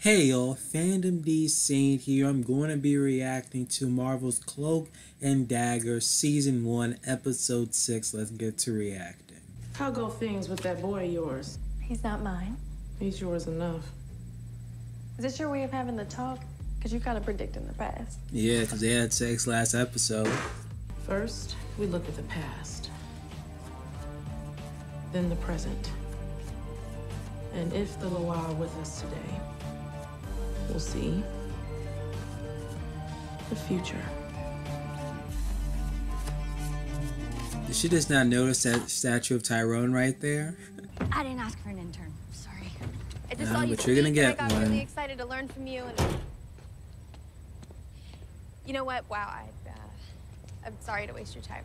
Hey y'all, Fandom D Saint here. I'm going to be reacting to Marvel's Cloak and Dagger Season 1, Episode 6. Let's get to reacting. How go things with that boy of yours? He's not mine. He's yours enough. Is this your way of having the talk? Because you kind of predict in the past. Yeah, because they had sex last episode. First, we look at the past. Then the present. And if the Loa are with us today, we'll see the future. Did she just not notice that statue of Tyrone right there? I didn't ask for an intern. Sorry. I just Nah, saw you but you're gonna speak, and get I got one. really excited to learn from you. And you know what? Wow, I'm sorry to waste your time.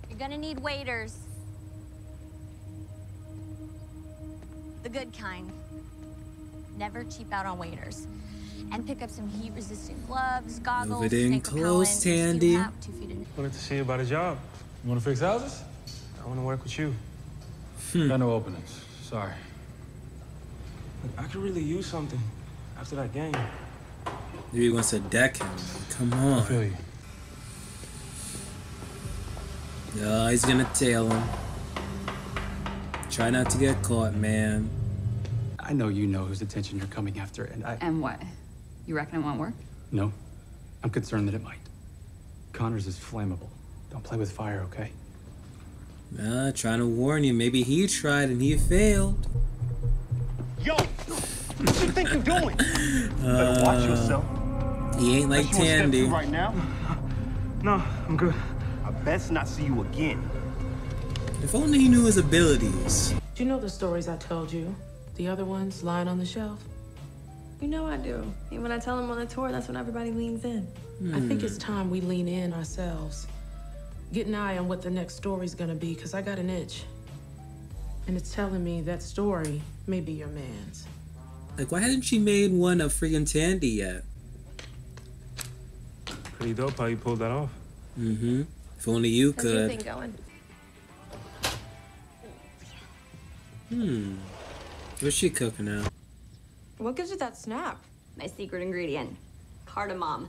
You're gonna need waiters. The good kind. Never cheap out on waiters. And pick up some heat-resistant gloves, goggles, Move it in snake close, repellent, Tandy. steel hat, 2 feet in. Wanted to see you about a job. You want to fix houses? I want to work with you. Got no openings. Sorry. Look, I could really use something after that game. Maybe he wants to deck him. Come I on. feel you. Oh, he's gonna tail him. Try not to get caught, man. I know you know whose attention you're coming after, and And what? You reckon it won't work? No. I'm concerned that it might. Connors is flammable. Don't play with fire, okay? Trying to warn you. Maybe he tried and he failed. Yo! What you think you're doing? Better watch yourself. He ain't like Unless you wanna step Tandy. through right now. No, I'm good. I best not see you again. If only he knew his abilities. Do you know the stories I told you? The other ones lying on the shelf? You know I do. And when I tell them on the tour, that's when everybody leans in. I think it's time we lean in ourselves. Get an eye on what the next story's gonna be, because I got an itch. And it's telling me that story may be your man's. Like, why hadn't she made one of freaking Tandy yet? Pretty dope how you pulled that off. Mm-hmm. If only you How's your could. thing going? What's she cooking now? What gives you that snap? My secret ingredient. Cardamom.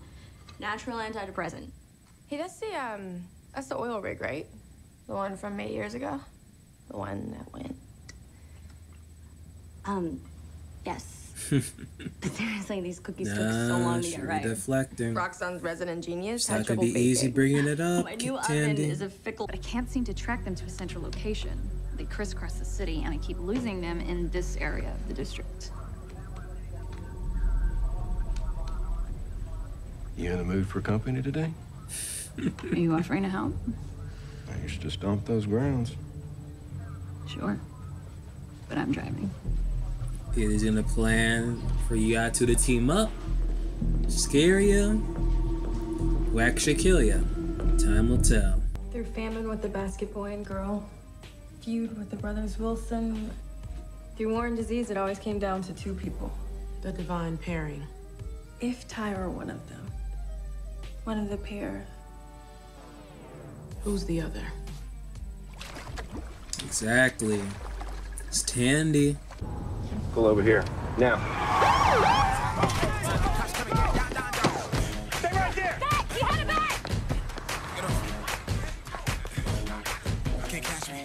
Natural antidepressant. Hey, that's the oil rig, right? The one from 8 years ago? The one that went. Yes. But seriously, these cookies took so long to she get right. deflecting. Roxxon's resident genius It's had not gonna trouble be easy baking. bringing it up, My new oven Tandy. is a fickle. But I can't seem to track them to a central location. They crisscross the city, and I keep losing them in this area of the district. You in the mood for company today? Are you offering to help? You should just stomp those grounds. Sure. But I'm driving. Yeah, he's gonna plan for you guys two to team up, scare you, or actually kill you. Time will tell. Through famine with the basket boy and girl, feud with the brothers Wilson. Through war and disease, it always came down to 2 people. The divine pairing. If Ty were one of them, one of the pair, Who's the other? Exactly. It's Tandy. Pull over here. Now. Stay right there! Back! He had it back! Can't catch me.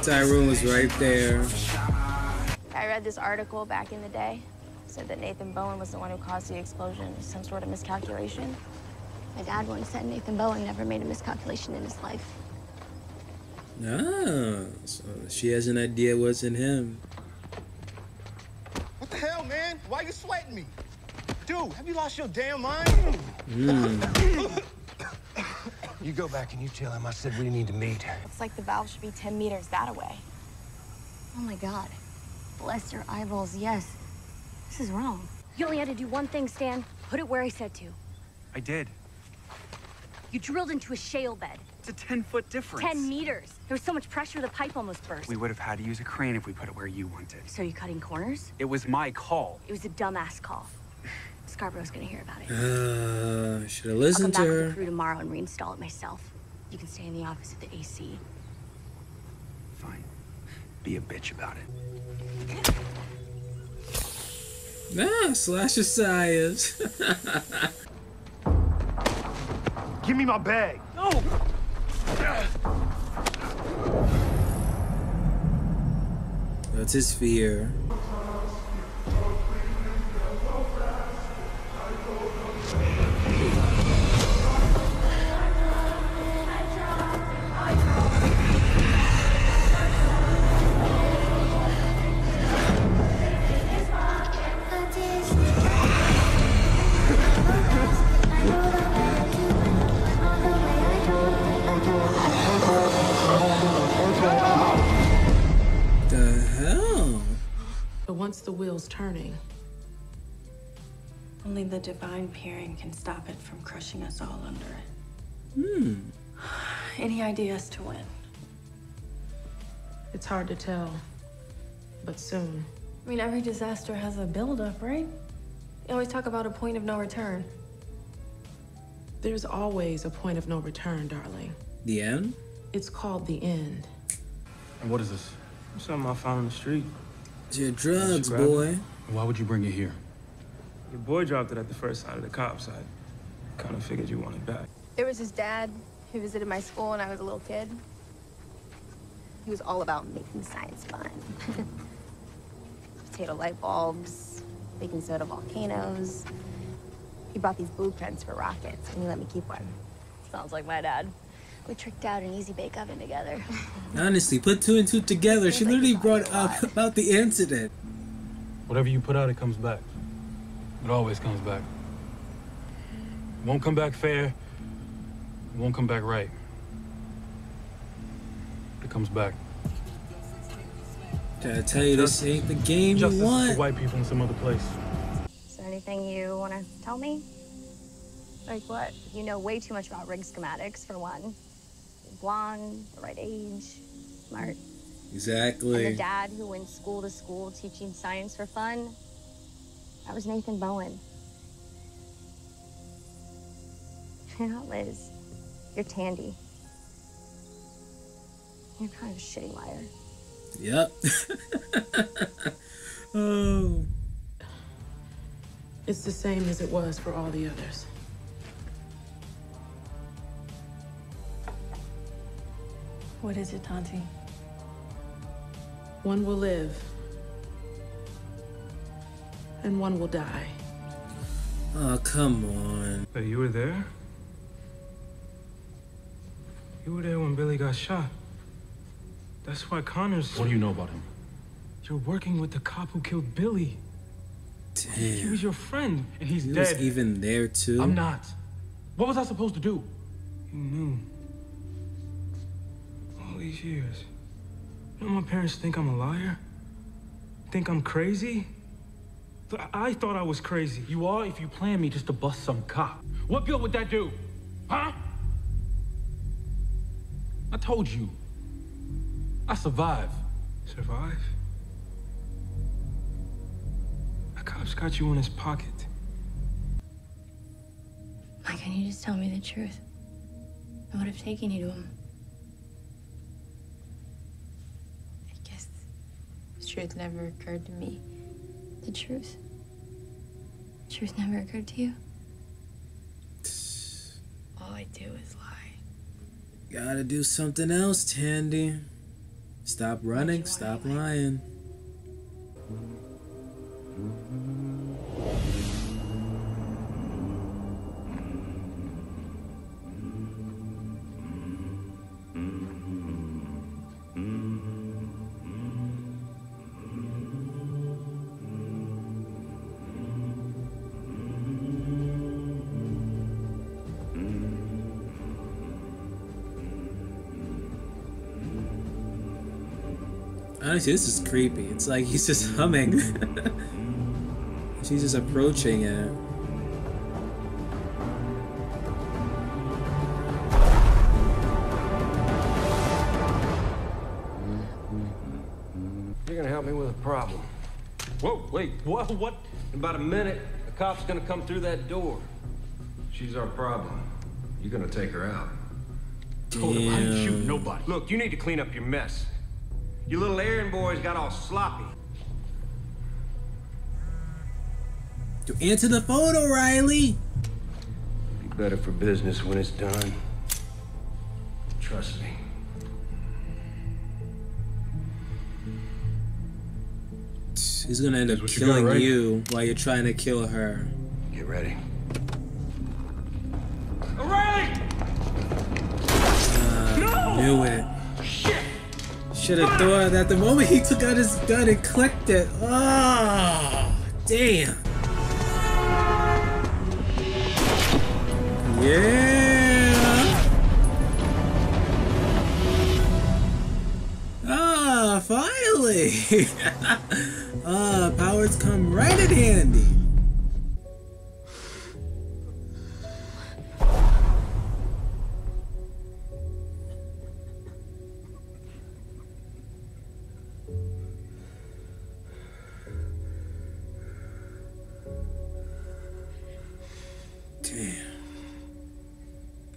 Tyrone was right there. I read this article back in the day. Said that Nathan Bowen was the one who caused the explosion. It was some sort of miscalculation. My dad once said Nathan Bowen never made a miscalculation in his life. Ah, so she has an idea what's in him. What the hell, man? Why you sweating me? Dude, have you lost your damn mind? You go back and you tell him I said we need to meet. Looks like the valve should be 10 meters that away. Oh my God. Bless your eyeballs, yes. This is wrong. You only had to do one thing, Stan. Put it where I said to. I did. You drilled into a shale bed. It's a 10-foot difference. 10 meters. There was so much pressure, the pipe almost burst. We would have had to use a crane if we put it where you wanted. So you cutting corners? It was my call. It was a dumbass call. Scarborough's gonna hear about it. Should have listened to I'll come back with her. the crew tomorrow and reinstall it myself. You can stay in the office with the AC. Fine. Be a bitch about it. Slash your sires. Give me my bag. No! That's his fear. Once the wheel's turning, only the divine pairing can stop it from crushing us all under it. Any ideas to win? It's hard to tell, but soon. I mean, every disaster has a buildup, right? You always talk about a point of no return. There's always a point of no return, darling. The end? It's called the end. And what is this? Something I found on the street. It's your drugs, Grab it. boy. Why would you bring it here? Your boy dropped it at the first sight of the cops. I kind of figured you wanted back. It was his dad who visited my school when I was a little kid. He was all about making science fun. Potato light bulbs, baking soda volcanoes. He brought these blueprints for rockets, and he let me keep one. Sounds like my dad. We tricked out an easy bake oven together. Honestly, put two and two together. She literally brought up about the incident. Whatever you put out, it comes back. It always comes back. It won't come back fair. It won't come back right. It comes back. Gotta tell you, this ain't the game you Justice want. for white people in some other place. Is there anything you want to tell me? Like what? You know way too much about rig schematics, for one. You're blonde, the right age, smart. Exactly. And the dad who went school to school teaching science for fun, that was Nathan Bowen. You're not Liz. You're Tandy. You're kind of a shitty liar. Yep. Oh. It's the same as it was for all the others. What is it, Tanti? One will live, and one will die. Oh, come on. Hey, you were there? You were there when Billy got shot. That's why Connors... What do you know about him? You're working with the cop who killed Billy. Damn. He was your friend, and he's He dead. was even there, too. I'm not. What was I supposed to do? You knew. All these years. You know my parents think I'm a liar? Think I'm crazy? I thought I was crazy. You are if you plan me just to bust some cop. What good would that do? Huh? I told you. I survived. Survive? The cop's got you in his pocket. Why can't you just tell me the truth? I would have taken you to him. I guess the truth never occurred to me. The truth? The truth never occurred to you? All I do is lie. Gotta do something else, Tandy. Stop running, stop lying. Honestly, this is creepy. It's like he's just humming. She's just approaching it. You're gonna help me with a problem. Whoa, wait, what? In about a minute, a cop's gonna come through that door. She's our problem. You're gonna take her out. Told him I didn't shoot nobody. Look, you need to clean up your mess. Your little errand boys got all sloppy. To answer the phone, O'Reilly. Be better for business when it's done. Trust me. He's gonna end up killing you while you're trying to kill her. Get ready. O'Reilly! No! Knew it. Shit! Should have thought that the moment he took out his gun and clicked it. Oh, damn. Yeah. Ah, finally. Powers come right in handy. Damn.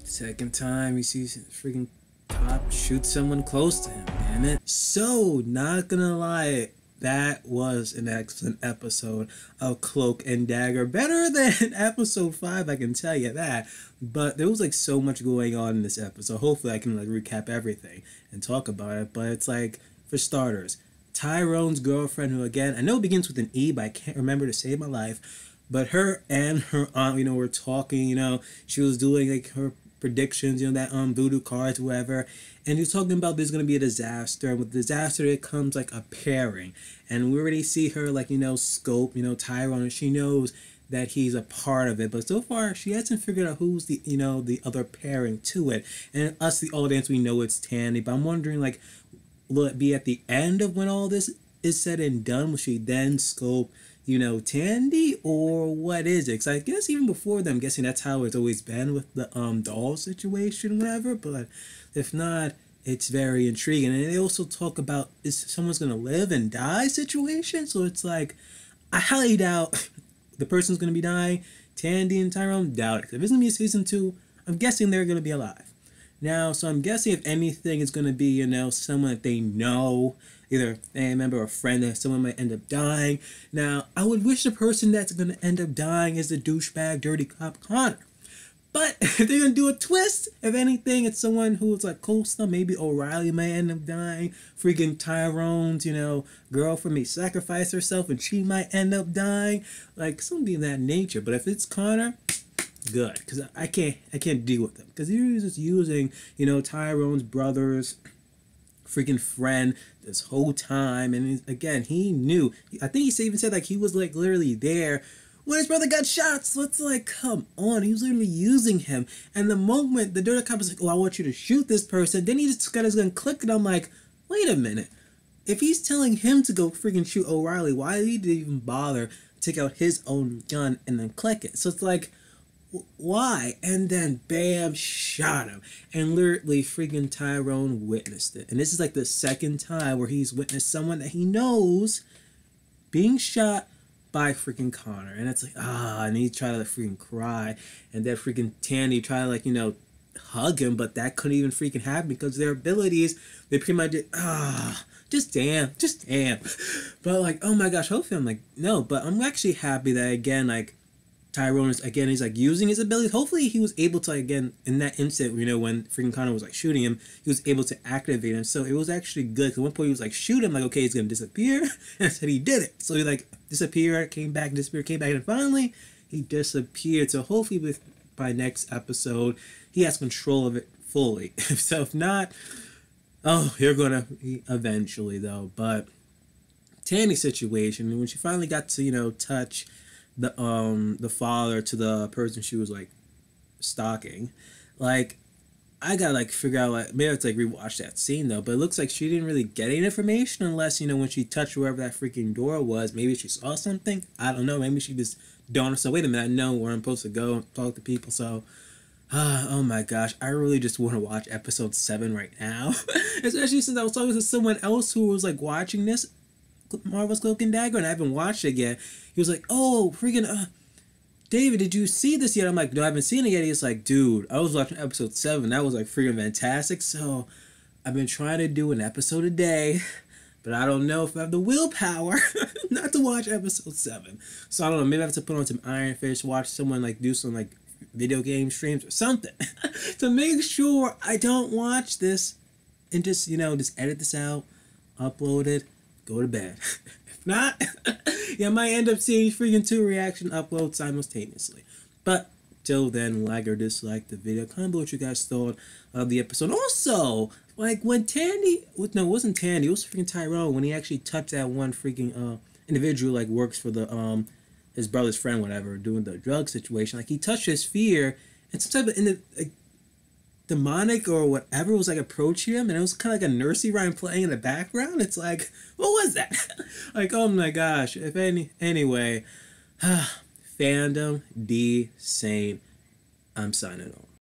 Second time he sees freaking cop shoot someone close to him, damn it. So, not gonna lie, that was an excellent episode of Cloak and Dagger. Better than episode 5, I can tell you that. But there was like so much going on in this episode. Hopefully I can like recap everything and talk about it. But it's like, for starters, Tyrone's girlfriend, who again, I know it begins with an E, but I can't remember to save my life. But her and her aunt, you know, were talking, you know, she was doing like her predictions, you know, that voodoo cards, whatever, and he's talking about there's gonna be a disaster, and with disaster it comes like a pairing, and we already see her like, you know, scope, you know, Tyrone, and she knows that he's a part of it, but so far she hasn't figured out who's the, you know, the other pairing to it. And us, the audience, we know it's Tandy, but I'm wondering, like, will it be at the end of when all this is said and done? Will she then scope, you know, Tandy, or what is it? Because I guess even before them, I'm guessing that's how it's always been with the doll situation, whatever. But if not, it's very intriguing. And they also talk about, is someone's gonna live and die situation. So it's like, I highly doubt the person's gonna be dying. Tandy and Tyrone, doubt it. If it's gonna be a season 2, I'm guessing they're gonna be alive. Now, so I'm guessing if anything, it's gonna be, you know, someone that they know, either a family member or a friend, that someone might end up dying. Now, I would wish the person that's going to end up dying is the douchebag, dirty cop Connor. But if they're going to do a twist, if anything, it's someone who's like coastal. Maybe O'Reilly may end up dying. Freaking Tyrone's, you know, girlfriend may sacrifice herself and she might end up dying. Like, something of that nature. But if it's Connor, good. Because I can't deal with them. Because he's just using, you know, Tyrone's brother's freaking friend this whole time, and again, he knew. I think he even said like he was like literally there when his brother got shot. So it's like, come on, he was literally using him. And the moment the dirty cop was like, "Oh, I want you to shoot this person," then he just got his gun clicked, and I'm like, wait a minute. If he's telling him to go freaking shoot O'Reilly, why did he even bother to take out his own gun and then click it? So it's like, why? And then bam, shot him. And literally freaking Tyrone witnessed it. And this is like the second time where he's witnessed someone that he knows being shot by freaking Connor. And it's like, and he tried to like freaking cry. And then freaking Tandy tried to like, you know, hug him, but that couldn't even freaking happen because their abilities, they pretty much did, just damn. But like, oh my gosh, hopefully I'm like, no, but I'm actually happy that again, like, Tyrone is, again, he's like using his abilities. Hopefully he was able to, again, in that instant, you know, when freaking Connor was like shooting him, he was able to activate him. So it was actually good. At one point he was like, shoot him, like, okay, he's gonna disappear. And I said he did it. So he like disappeared, came back, disappeared, came back, and finally he disappeared. So hopefully by next episode he has control of it fully. So if not, you're gonna eventually though. But Tandy's situation, when she finally got to, you know, touch the father to the person she was like stalking, like, I gotta like figure out, like, maybe I have to like rewatch that scene though, but it looks like she didn't really get any information unless, you know, when she touched wherever that freaking door was, maybe she saw something. I don't know, maybe she just dawned herself, wait a minute, I know where I'm supposed to go and talk to people. So oh my gosh, I really just want to watch episode 7 right now. Especially since I was talking to someone else who was like watching this Marvel's Cloak and Dagger, and I haven't watched it yet. He was like, oh, freaking, David, did you see this yet? I'm like, no, I haven't seen it yet. He's like, dude, I was watching episode 7. That was like freaking fantastic. So I've been trying to do an episode a day, but I don't know if I have the willpower not to watch episode 7. So I don't know. Maybe I have to put on some Iron Fist, watch someone like do some like video game streams or something to make sure I don't watch this and just, you know, just edit this out, upload it, go to bed. If not, yeah, I might end up seeing freaking 2 reaction uploads simultaneously. But till then, like or dislike the video, comment below what you guys thought of the episode. Also, like when Tandy, no, it wasn't Tandy, it was freaking Tyrone, when he actually touched that one freaking individual like works for the his brother's friend, whatever, doing the drug situation. Like he touched his fear, and some type of like demonic or whatever was like approaching him, and it was kind of like a nursery rhyme playing in the background. It's like, what was that? Like, oh my gosh. If anyway, Fandom D Saint, I'm signing off.